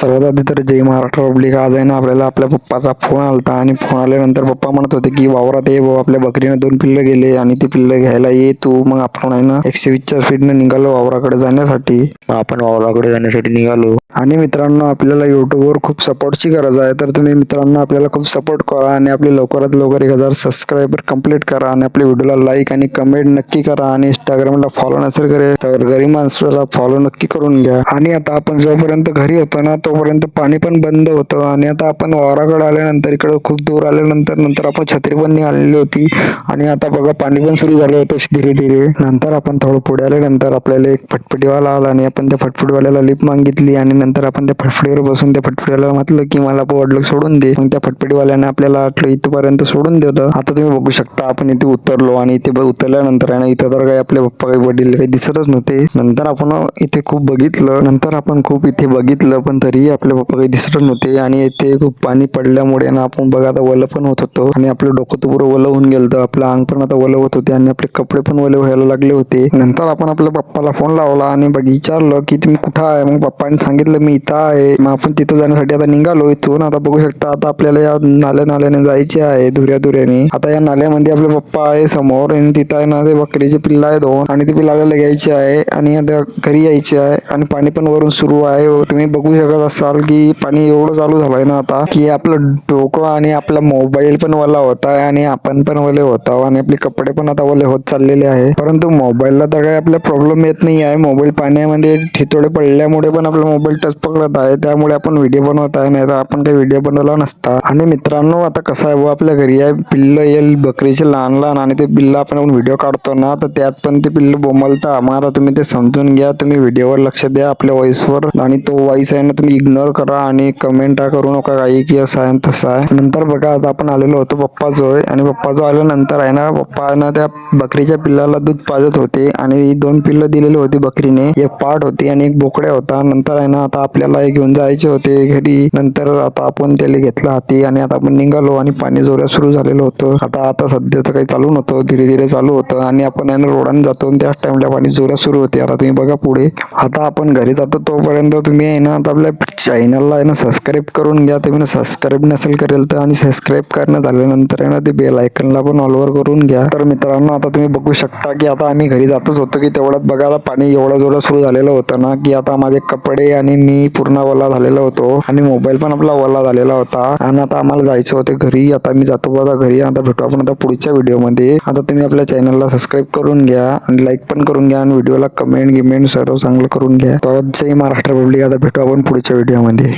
सर्वात आधी तर जय महाराष्ट्र पब्लिक. आज आहे ना आपल्याला आपल्या पप्पाचा फोन आलता आणि फोन आल्यानंतर पप्पा म्हणत होते की वावरात ये भाऊ, आपल्या बकरीने 2 पिल्लं गेले आणि ती पिल्लं घ्यायला ये तू. मग आपण आहे ना 120च्या स्पीडने निघालो वावराकडे जाण्यासाठी. आपण वावराकडे जाण्यासाठी निघालो आणि मित्रांनो आपल्याला युट्यूबवर खूप सपोर्टची गरज आहे. तर तुम्ही मित्रांनो आपल्याला खूप सपोर्ट करा आणि आपले लवकरात लवकर 1000 सबस्क्रायबर कंप्लीट करा आणि आपल्या व्हिडिओला लाईक आणि कमेंट नक्की करा आणि इंस्टाग्रामला फॉलो नसेल करे तर गरीब माणसाला फॉलो नक्की करून घ्या. आणि आता आपण जोपर्यंत घरी होतो ना तोपर्यंत पाणी पण बंद होतं आणि आता आपण वावराकडे आल्यानंतर इकडे खूप दूर आल्यानंतर आपण छत्री पण आणलेली होती आणि आता बघा पाणी पण सुरू झालं होतं धीरे धीरे. नंतर आपण थोडं पुढे आल्यानंतर आपल्याला एक फटफटीवाला आला आणि आपण त्या फटफटीवाल्याला लिफ्ट मागितली आणि नंतर आपण त्या फटफटीवर बसून त्या फटफटीवाल्याला म्हटलं की मला वडलोक सोडून दे. मग त्या फटफटीवाल्याने आपल्याला इथपर्यंत सोडून दिलं. आता तुम्ही बघू शकता आपण इथे उतरलो आणि इथे उतरल्यानंतर आहे ना इथं तर काही आपले पप्पा काही वडील काही दिसतच नव्हते. नंतर आपण इथे खूप बघितलं पण तरीही आपले पप्पा काही दिसत नव्हते आणि इथे खूप पाणी पडल्यामुळे ना आपण बघा आता वलं पण होत होतो आणि आपलं डोकं तर पुरं वलं होऊन गेलं, आपलं अंग पण आता वलं होत होते आणि आपले कपडे पण वले व्हायला लागले होते. नंतर आपण आपल्या पप्पाला फोन लावला आणि विचारलं की तुम्ही कुठं आहे. मग पप्पाने सांगितलं मी इथं आहे. मग आपण तिथं जाण्यासाठी आता निघालो इथून. आता बघू शकता आता आपल्याला या नाल्याने जायचे आहे दुऱ्याने. आता या नाल्यामध्ये आपले पप्पा आहे समोर आणि तिथं आहे ना ते बकरीचे पिल्ला आहे 2 आणि ते पिल्लाला घ्यायचे आहे आणि आता घरी यायचे आहे आणि पाणी पण वरून सुरू आहे. तुम्ही बघू शकत असाल की पाणी एवढं चालू झालंय ना आता की आपलं डोकं आणि आपला मोबाईल पण ओला होता आणि आपण पण ओले होता आणि आपले कपडे पण आता ओले होत चाललेले आहे. परंतु मोबाईलला तर काही आपला प्रॉब्लेम येत नाही आहे. मोबाईल पाण्यामध्ये ठितोडे पडल्यामुळे पण आपला मोबाईल टच पकडत आहे, त्यामुळे आपण व्हिडिओ बनवत आहे, नाही तर आपण काही व्हिडिओ बनवला नसता. आणि मित्रांनो आता कसं आहे आपल्या घरी आहे पिल्लं येईल बकरीचे लहान आणि ते पिल्लं आपण व्हिडिओ काढतो ना तर त्यात पण ते पिल्लं बोंबलता. मग आता तुम्ही ते समजून घ्या, तुम्ही व्हिडिओवर लक्ष द्या आपल्या व्हॉइसवर आणि तो व्हॉइस आहे ना तुम्ही इग्नोर करा आणि कमेंट करू नका काही की असं आहे तसं आहे. नंतर बघा आता आपण आलेलो होतो पप्पाजवळ आणि पप्पाजवळ आल्यानंतर आहे ना पप्पा ना त्या बकरीच्या पिल्लाला दूध पाजत होते आणि 2 पिल्लं दिलेली होती बकरीने, एक पाट होती आणि एक बोकड्या होता. नंतर आहे ना आता आपल्याला घेऊन जायचे होते घरी. नंतर आता आपण त्याला घेतला हाती आणि आता आपण निघालो आणि पाणी जोरात सुरू झालेलं होतं. आता सध्या तर काही चालू नव्हतं, धीरे धीरे चालू होतं आणि आपण आहे ना रोडाने जातो आणि त्याच टाइमला पाणी जोरात सुरू होते. आता तुम्ही बघा पुढे. आता आपण घरी जातो तोपर्यंत तुम्ही आहे ना आता आपल्या चॅनलला आहे ना सबस्क्राईब करून घ्या. तुम्ही सबस्क्राईब नसेल करेल तर आणि सबस्क्राईब करणं झाल्यानंतर आहे ना ते बेल आयकनला पण ऑलवर करून घ्या. तर मित्रांनो आता तुम्ही बघू शकता की आता आम्ही घरी जातच होतो की तेवढ्यात बघा आता पाणी एवढं जोरात सुरू झालेलं होतं ना की आता माझे कपडे आणि मी पूर्ण ओला झालेलो होतो आणि मोबाईल पण आपला ओला झालेला होता आणि आता आम्हाला जायचं होते घरी. आता मी जातो बघा घरी. आता भेटू आपण आता पुढच्या व्हिडिओमध्ये. आता तुम्ही आपल्या चॅनलला सबस्क्राईब करून घ्या आणि लाईक पण करून घ्या आणि व्हिडिओला कमेंट गिमेंट सर्व चांगलं करून घ्या. तर जय महाराष्ट्र पब्लिक. आता भेटू आपण पुढच्या व्हिडिओमध्ये.